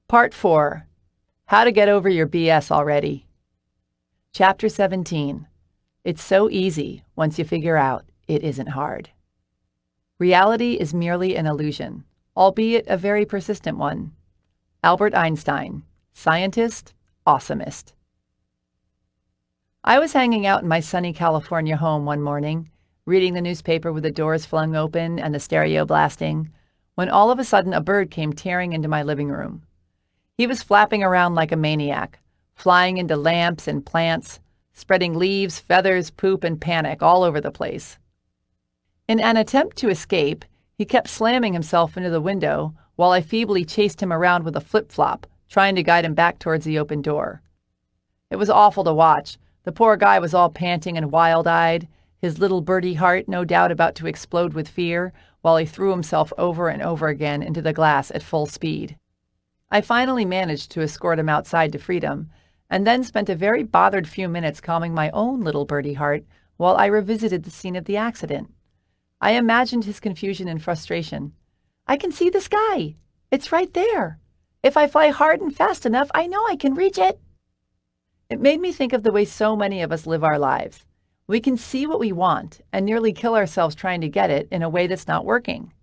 Part 4. How to Get Over Your BS Already. Chapter 17. It's so easy once you figure out it isn't hard. Reality is merely an illusion, albeit a very persistent one. Albert Einstein, scientist, awesomist. I was hanging out in my sunny California home one morning, reading the newspaper with the doors flung open and the stereo blasting, when all of a sudden a bird came tearing into my living room. He was flapping around like a maniac, flying into lamps and plants, spreading leaves, feathers, poop, and panic all over the place. In an attempt to escape, he kept slamming himself into the window while I feebly chased him around with a flip-flop, trying to guide him back towards the open door. It was awful to watch. The poor guy was all panting and wild-eyed, his little birdie heart no doubt about to explode with fear, while he threw himself over and over again into the glass at full speed. I finally managed to escort him outside to freedom, and then spent a very bothered few minutes calming my own little birdie heart while I revisited the scene of the accident. I imagined his confusion and frustration. I can see the sky. It's right there. If I fly hard and fast enough, I know I can reach it. It made me think of the way so many of us live our lives. We can see what we want and nearly kill ourselves trying to get it in a way that's not working.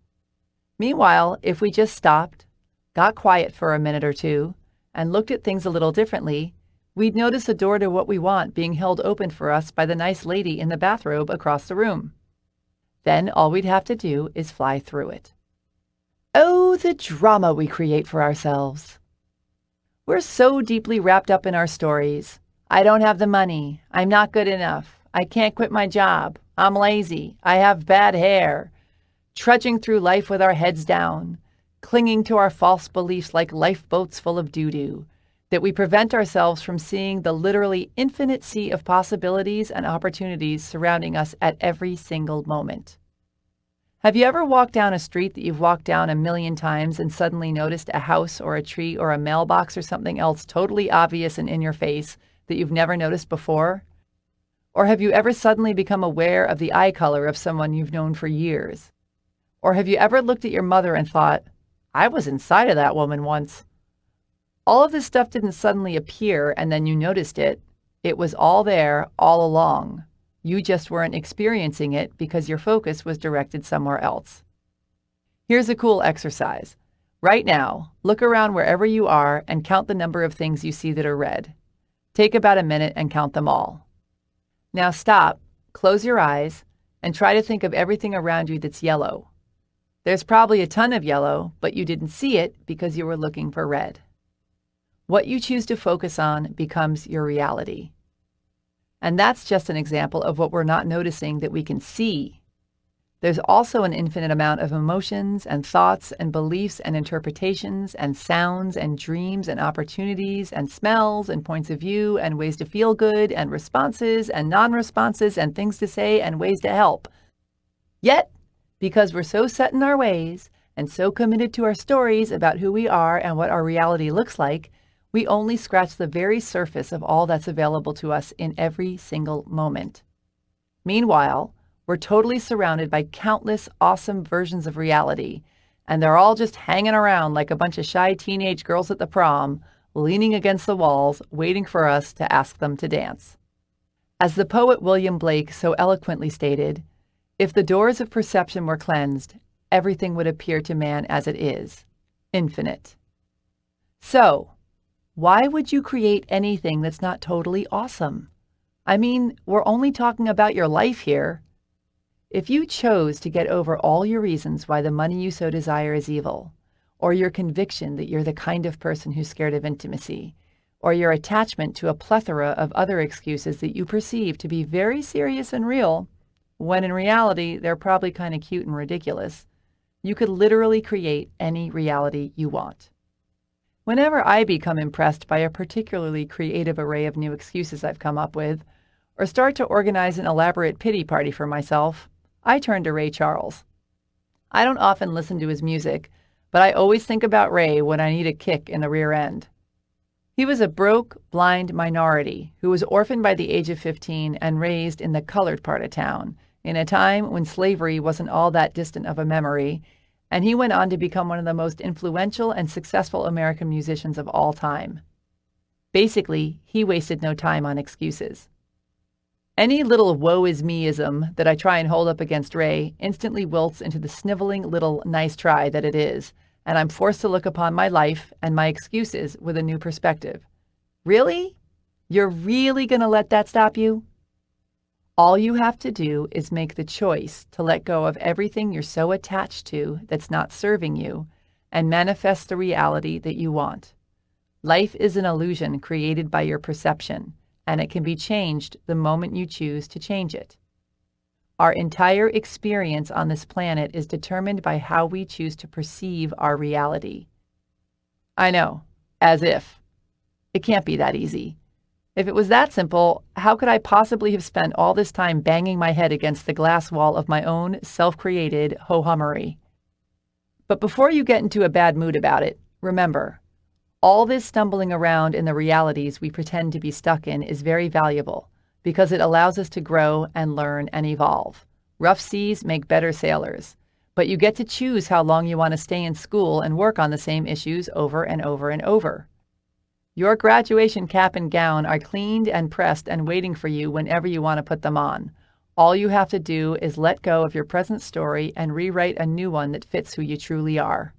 Meanwhile, if we just stopped, got quiet for a minute or two, and looked at things a little differently, we'd notice the door to what we want being held open for us by the nice lady in the bathrobe across the room. Then all we'd have to do is fly through it. Oh, the drama we create for ourselves. We're so deeply wrapped up in our stories. I don't have the money. I'm not good enough. I can't quit my job. I'm lazy. I have bad hair. Trudging through life with our heads down, clinging to our false beliefs like lifeboats full of doo-doo, that we prevent ourselves from seeing the literally infinite sea of possibilities and opportunities surrounding us at every single moment. Have you ever walked down a street that you've walked down a million times and suddenly noticed a house or a tree or a mailbox or something else totally obvious and in your face that you've never noticed before? Or have you ever suddenly become aware of the eye color of someone you've known for years? Or have you ever looked at your mother and thought, I was inside of that woman once? All of this stuff didn't suddenly appear and then you noticed it. It was all there all along. You just weren't experiencing it because your focus was directed somewhere else. Here's a cool exercise. Right now, look around wherever you are and count the number of things you see that are red. Take about a minute and count them all. Now stop, close your eyes, and try to think of everything around you that's yellow. There's probably a ton of yellow, but you didn't see it because you were looking for red. What you choose to focus on becomes your reality. And that's just an example of what we're not noticing that we can see. There's also an infinite amount of emotions and thoughts and beliefs and interpretations and sounds and dreams and opportunities and smells and points of view and ways to feel good and responses and non-responses and things to say and ways to help. Yet, because we're so set in our ways and so committed to our stories about who we are and what our reality looks like, we only scratch the very surface of all that's available to us in every single moment. Meanwhile, we're totally surrounded by countless awesome versions of reality, and they're all just hanging around like a bunch of shy teenage girls at the prom, leaning against the walls, waiting for us to ask them to dance. As the poet William Blake so eloquently stated, if the doors of perception were cleansed, everything would appear to man as it is, infinite. So, why would you create anything that's not totally awesome? I mean, we're only talking about your life here. If you chose to get over all your reasons why the money you so desire is evil, or your conviction that you're the kind of person who's scared of intimacy, or your attachment to a plethora of other excuses that you perceive to be very serious and real, when in reality they're probably kind of cute and ridiculous, you could literally create any reality you want. Whenever I become impressed by a particularly creative array of new excuses I've come up with, or start to organize an elaborate pity party for myself, I turn to Ray Charles. I don't often listen to his music, but I always think about Ray when I need a kick in the rear end. He was a broke, blind minority who was orphaned by the age of 15 and raised in the colored part of town, in a time when slavery wasn't all that distant of a memory, and he went on to become one of the most influential and successful American musicians of all time. Basically, he wasted no time on excuses. Any little woe-is-me-ism that I try and hold up against Ray instantly wilts into the sniveling little nice try that it is, and I'm forced to look upon my life and my excuses with a new perspective. Really? You're really going to let that stop you? All you have to do is make the choice to let go of everything you're so attached to that's not serving you and manifest the reality that you want. Life is an illusion created by your perception, and it can be changed the moment you choose to change it. Our entire experience on this planet is determined by how we choose to perceive our reality. I know, as if. It can't be that easy. If it was that simple, how could I possibly have spent all this time banging my head against the glass wall of my own self-created ho-hummery? But before you get into a bad mood about it, remember, all this stumbling around in the realities we pretend to be stuck in is very valuable because it allows us to grow and learn and evolve. Rough seas make better sailors, but you get to choose how long you want to stay in school and work on the same issues over and over and over. Your graduation cap and gown are cleaned and pressed and waiting for you whenever you want to put them on. All you have to do is let go of your present story and rewrite a new one that fits who you truly are.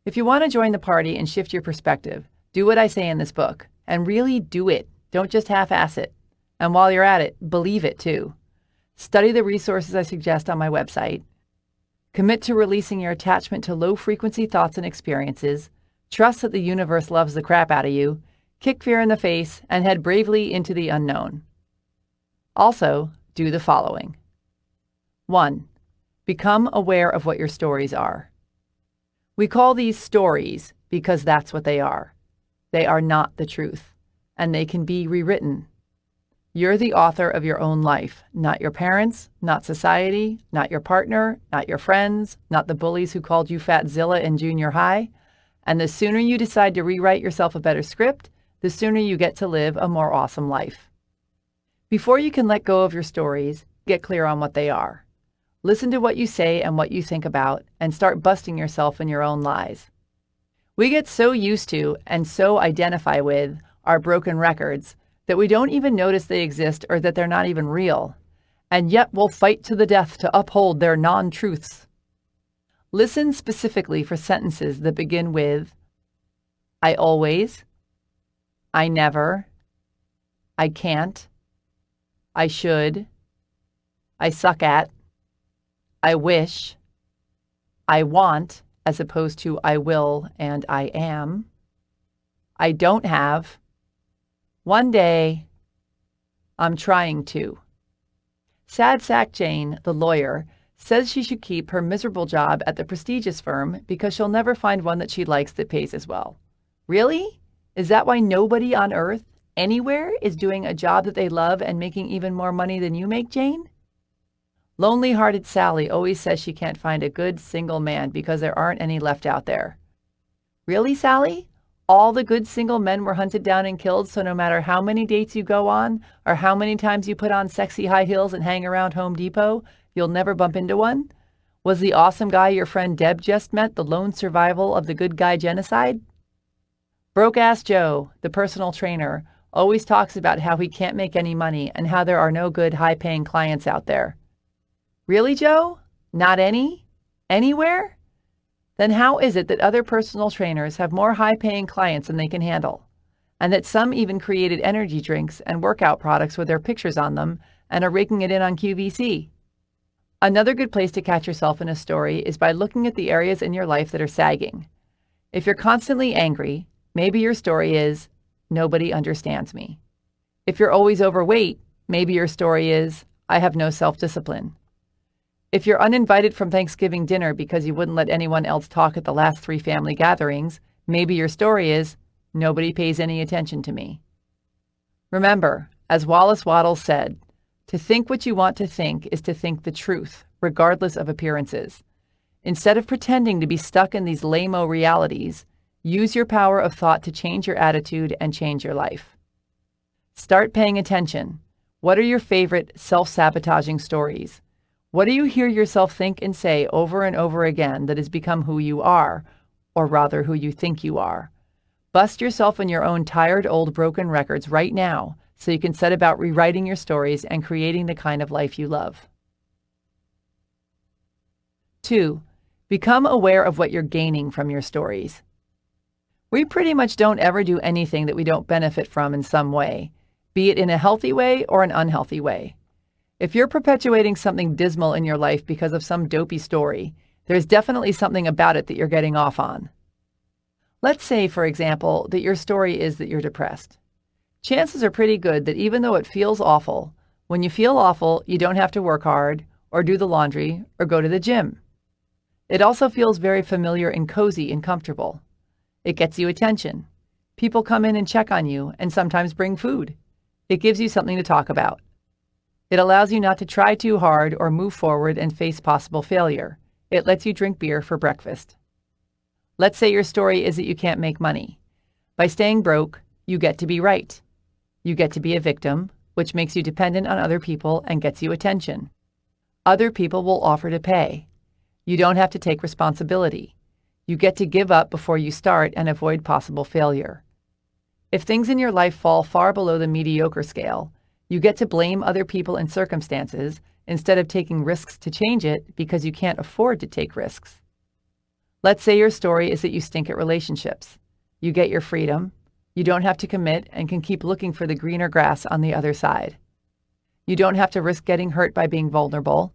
If you want to join the party and shift your perspective, do what I say in this book, and really do it. Don't just half-ass it. And while you're at it, believe it too. Study the resources I suggest on my website. Commit to releasing your attachment to low-frequency thoughts and experiences. Trust that the universe loves the crap out of you. Kick fear in the face and head bravely into the unknown. Also, do the following. 1. Become aware of what your stories are. We call these stories because that's what they are. They are not the truth, and they can be rewritten. You're the author of your own life, not your parents, not society, not your partner, not your friends, not the bullies who called you Fatzilla in junior high. And the sooner you decide to rewrite yourself a better script, the sooner you get to live a more awesome life. Before you can let go of your stories, get clear on what they are. Listen to what you say and what you think about, and start busting yourself in your own lies. We get so used to and so identify with our broken records that we don't even notice they exist or that they're not even real, and yet we'll fight to the death to uphold their non-truths. Listen specifically for sentences that begin with, I always, I never, I can't, I should, I suck at, I wish, I want, as opposed to I will and I am, I don't have, one day, I'm trying to. Sad Sack Jane, the lawyer, says she should keep her miserable job at the prestigious firm because she'll never find one that she likes that pays as well. Really? Is that why nobody on earth, anywhere, is doing a job that they love and making even more money than you make, Jane? Lonely-hearted Sally always says she can't find a good single man because there aren't any left out there. Really, Sally? All the good single men were hunted down and killed, so no matter how many dates you go on, or how many times you put on sexy high heels and hang around Home Depot, you'll never bump into one? Was the awesome guy your friend Deb just met the lone survival of the good guy genocide? Broke-ass Joe, the personal trainer, always talks about how he can't make any money and how there are no good high-paying clients out there. Really, Joe? Not any? Anywhere? Then how is it that other personal trainers have more high-paying clients than they can handle? And that some even created energy drinks and workout products with their pictures on them and are raking it in on QVC? Another good place to catch yourself in a story is by looking at the areas in your life that are sagging. If you're constantly angry, maybe your story is, nobody understands me. If you're always overweight, maybe your story is, I have no self-discipline. If you're uninvited from Thanksgiving dinner because you wouldn't let anyone else talk at the last 3 family gatherings, maybe your story is, nobody pays any attention to me. Remember, as Wallace Wattles said, to think what you want to think is to think the truth, regardless of appearances. Instead of pretending to be stuck in these lame-o realities, use your power of thought to change your attitude and change your life. Start paying attention. What are your favorite self-sabotaging stories? What do you hear yourself think and say over and over again that has become who you are, or rather who you think you are? Bust yourself in your own tired, old, broken records right now so you can set about rewriting your stories and creating the kind of life you love. 2. Become aware of what you're gaining from your stories. We pretty much don't ever do anything that we don't benefit from in some way, be it in a healthy way or an unhealthy way. If you're perpetuating something dismal in your life because of some dopey story, there's definitely something about it that you're getting off on. Let's say, for example, that your story is that you're depressed. Chances are pretty good that even though it feels awful, when you feel awful, you don't have to work hard, or do the laundry, or go to the gym. It also feels very familiar and cozy and comfortable. It gets you attention. People come in and check on you and sometimes bring food. It gives you something to talk about. It allows you not to try too hard or move forward and face possible failure. It lets you drink beer for breakfast. Let's say your story is that you can't make money. By staying broke, you get to be right. You get to be a victim, which makes you dependent on other people and gets you attention. Other people will offer to pay. You don't have to take responsibility. You get to give up before you start and avoid possible failure. If things in your life fall far below the mediocre scale, you get to blame other people and circumstances instead of taking risks to change it because you can't afford to take risks. Let's say your story is that you stink at relationships. You get your freedom. You don't have to commit and can keep looking for the greener grass on the other side. You don't have to risk getting hurt by being vulnerable.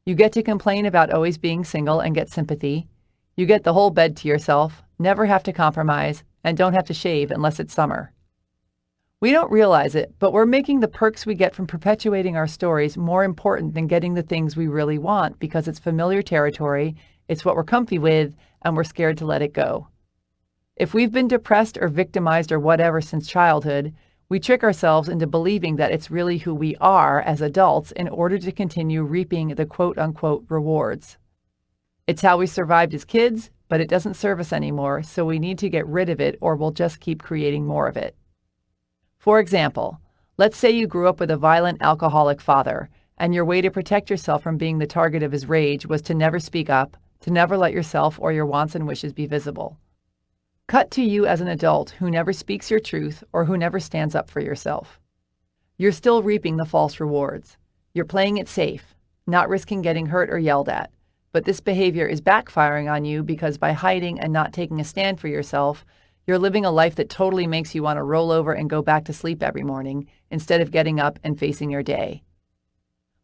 You get to complain about always being single and get sympathy. You get the whole bed to yourself, never have to compromise, and don't have to shave unless it's summer. We don't realize it, but we're making the perks we get from perpetuating our stories more important than getting the things we really want because it's familiar territory, it's what we're comfy with, and we're scared to let it go. If we've been depressed or victimized or whatever since childhood, we trick ourselves into believing that it's really who we are as adults in order to continue reaping the quote-unquote rewards. It's how we survived as kids, but it doesn't serve us anymore, so we need to get rid of it or we'll just keep creating more of it. For example, let's say you grew up with a violent alcoholic father, and your way to protect yourself from being the target of his rage was to never speak up, to never let yourself or your wants and wishes be visible. Cut to you as an adult who never speaks your truth or who never stands up for yourself. You're still reaping the false rewards. You're playing it safe, not risking getting hurt or yelled at. But this behavior is backfiring on you because by hiding and not taking a stand for yourself, you're living a life that totally makes you want to roll over and go back to sleep every morning instead of getting up and facing your day.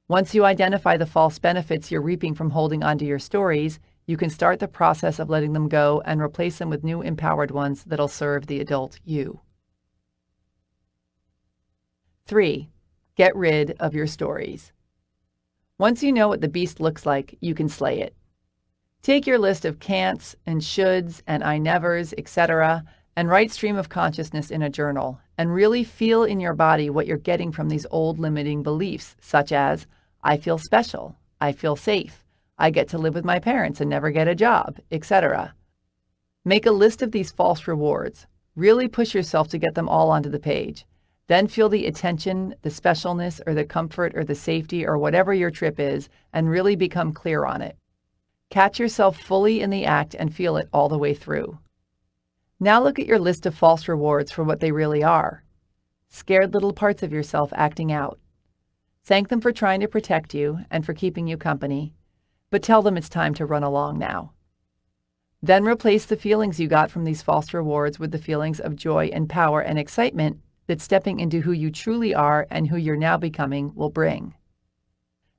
Once you identify the false benefits you're reaping from holding onto your stories, you can start the process of letting them go and replace them with new empowered ones that'll serve the adult you. 3. Get rid of your stories. Once you know what the beast looks like, you can slay it. Take your list of can'ts and shoulds and I nevers, etc., and write stream of consciousness in a journal, and really feel in your body what you're getting from these old limiting beliefs, such as, I feel special, I feel safe, I get to live with my parents and never get a job, etc. Make a list of these false rewards. Really push yourself to get them all onto the page. Then feel the attention, the specialness, or the comfort, or the safety, or whatever your trip is, and really become clear on it. Catch yourself fully in the act and feel it all the way through. Now look at your list of false rewards for what they really are. Scared little parts of yourself acting out. Thank them for trying to protect you and for keeping you company, but tell them it's time to run along now. Then replace the feelings you got from these false rewards with the feelings of joy and power and excitement that stepping into who you truly are and who you're now becoming will bring.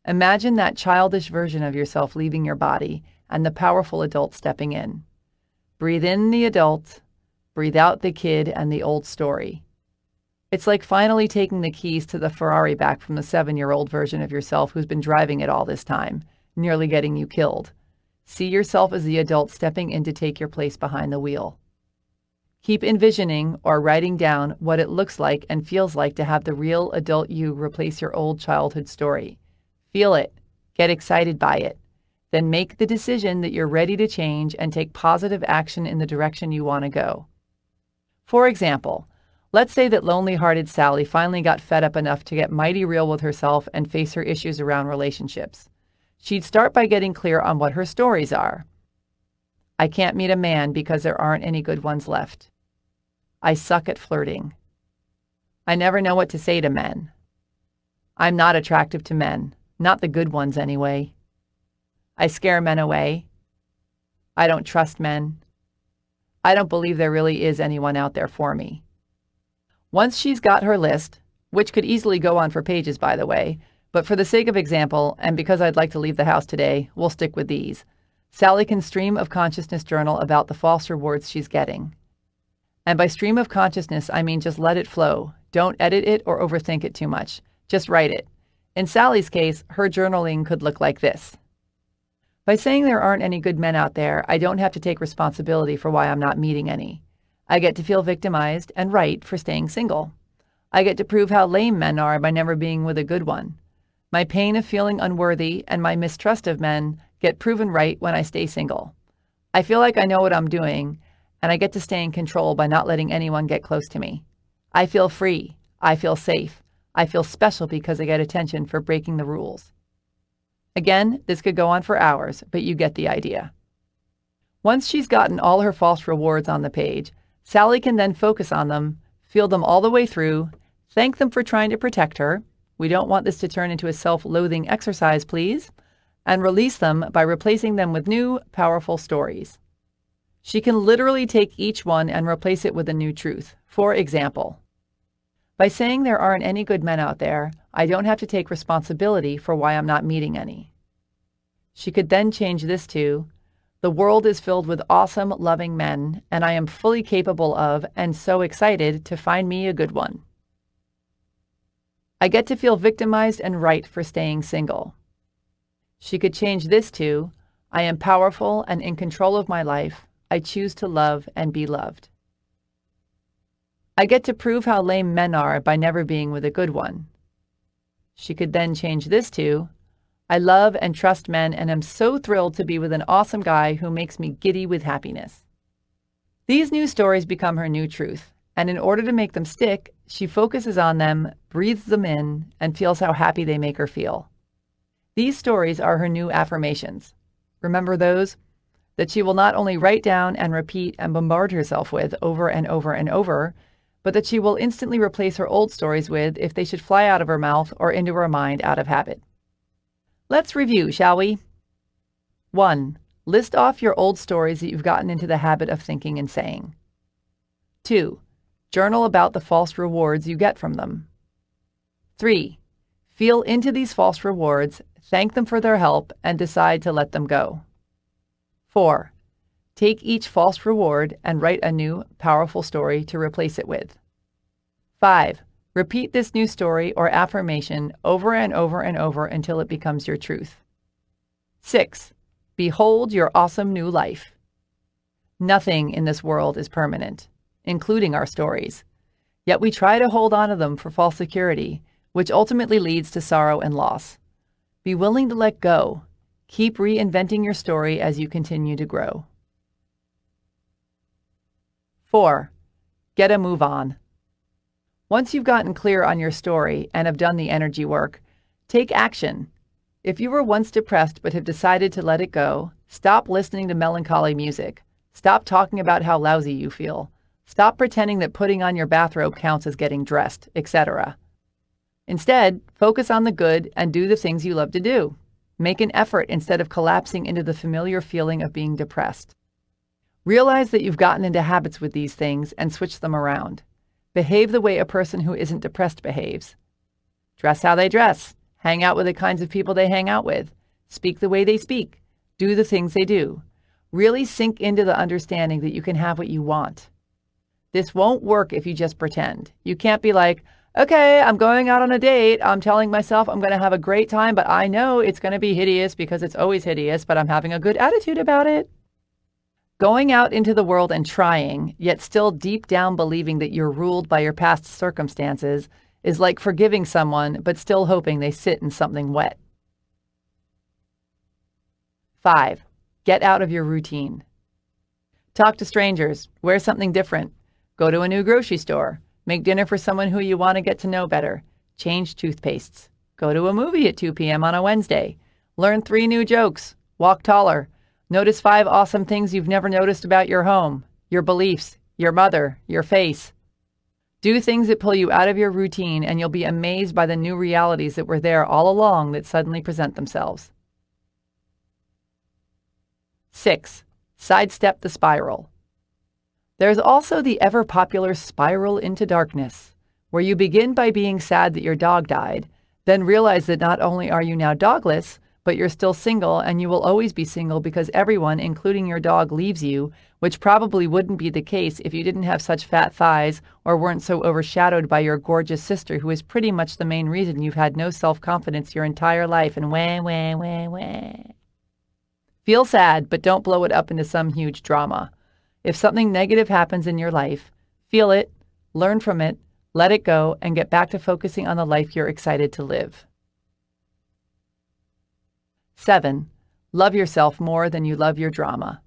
Imagine that childish version of yourself leaving your body and the powerful adult stepping in. Breathe in the adult, breathe out the kid and the old story. It's like finally taking the keys to the Ferrari back from the 7-year-old version of yourself who's been driving it all this time, nearly getting you killed. See yourself as the adult stepping in to take your place behind the wheel. Keep envisioning or writing down what it looks like and feels like to have the real adult you replace your old childhood story. Feel it. Get excited by it. Then make the decision that you're ready to change and take positive action in the direction you want to go. For example, let's say that lonely-hearted Sally finally got fed up enough to get mighty real with herself and face her issues around relationships. She'd start by getting clear on what her stories are. I can't meet a man because there aren't any good ones left. I suck at flirting. I never know what to say to men. I'm not attractive to men, not the good ones anyway. I scare men away. I don't trust men. I don't believe there really is anyone out there for me. Once she's got her list, which could easily go on for pages, by the way, but for the sake of example, and because I'd like to leave the house today, we'll stick with these. Sally can stream of consciousness journal about the false rewards she's getting. And by stream of consciousness, I mean just let it flow. Don't edit it or overthink it too much. Just write it. In Sally's case, her journaling could look like this. By saying there aren't any good men out there, I don't have to take responsibility for why I'm not meeting any. I get to feel victimized and right for staying single. I get to prove how lame men are by never being with a good one. My pain of feeling unworthy and my mistrust of men get proven right when I stay single. I feel like I know what I'm doing, and I get to stay in control by not letting anyone get close to me. I feel free. I feel safe. I feel special because I get attention for breaking the rules. Again, this could go on for hours, but you get the idea. Once she's gotten all her false rewards on the page, Sally can then focus on them, feel them all the way through, thank them for trying to protect her. We don't want this to turn into a self-loathing exercise, please. And release them by replacing them with new, powerful stories. She can literally take each one and replace it with a new truth. For example, by saying there aren't any good men out there, I don't have to take responsibility for why I'm not meeting any. She could then change this to, the world is filled with awesome, loving men, and I am fully capable of and so excited to find me a good one. I get to feel victimized and right for staying single. She could change this to, I am powerful and in control of my life. I choose to love and be loved. I get to prove how lame men are by never being with a good one. She could then change this to, I love and trust men and am so thrilled to be with an awesome guy who makes me giddy with happiness. These new stories become her new truth, and in order to make them stick, she focuses on them, breathes them in, and feels how happy they make her feel. These stories are her new affirmations. Remember those? That she will not only write down and repeat and bombard herself with over and over and over, but that she will instantly replace her old stories with if they should fly out of her mouth or into her mind out of habit. Let's review, shall we? 1. List off your old stories that you've gotten into the habit of thinking and saying. 2. Journal about the false rewards you get from them. 3. Feel into these false rewards, thank them for their help, and decide to let them go. 4. Take each false reward and write a new, powerful story to replace it with. 5. Repeat this new story or affirmation over and over and over until it becomes your truth. 6. Behold your awesome new life. Nothing in this world is permanent, including our stories. Yet we try to hold on to them for false security, which ultimately leads to sorrow and loss. Be willing to let go. Keep reinventing your story as you continue to grow. 4. Get a move on. Once you've gotten clear on your story and have done the energy work, take action. If you were once depressed but have decided to let it go, stop listening to melancholy music. Stop talking about how lousy you feel. Stop pretending that putting on your bathrobe counts as getting dressed, etc. Instead, focus on the good and do the things you love to do. Make an effort instead of collapsing into the familiar feeling of being depressed. Realize that you've gotten into habits with these things and switch them around. Behave the way a person who isn't depressed behaves. Dress how they dress. Hang out with the kinds of people they hang out with. Speak the way they speak. Do the things they do. Really sink into the understanding that you can have what you want. This won't work if you just pretend. You can't be like, okay, I'm going out on a date. I'm telling myself I'm going to have a great time, but I know it's going to be hideous because it's always hideous, but I'm having a good attitude about it. Going out into the world and trying, yet still deep down believing that you're ruled by your past circumstances, is like forgiving someone, but still hoping they sit in something wet. 5. Get out of your routine. Talk to strangers. Wear something different. Go to a new grocery store. Make dinner for someone who you want to get to know better. Change toothpastes. Go to a movie at 2 p.m. on a Wednesday. Learn 3 new jokes. Walk taller. Notice 5 awesome things you've never noticed about your home, your beliefs, your mother, your face. Do things that pull you out of your routine, and you'll be amazed by the new realities that were there all along that suddenly present themselves. 6. Sidestep the spiral. There's also the ever-popular spiral into darkness, where you begin by being sad that your dog died, then realize that not only are you now dogless, but you're still single, and you will always be single because everyone, including your dog, leaves you, which probably wouldn't be the case if you didn't have such fat thighs or weren't so overshadowed by your gorgeous sister, who is pretty much the main reason you've had no self-confidence your entire life, and wah, wah, wah, wah. Feel sad, but don't blow it up into some huge drama. If something negative happens in your life, feel it, learn from it, let it go, and get back to focusing on the life you're excited to live. 7. Love yourself more than you love your drama.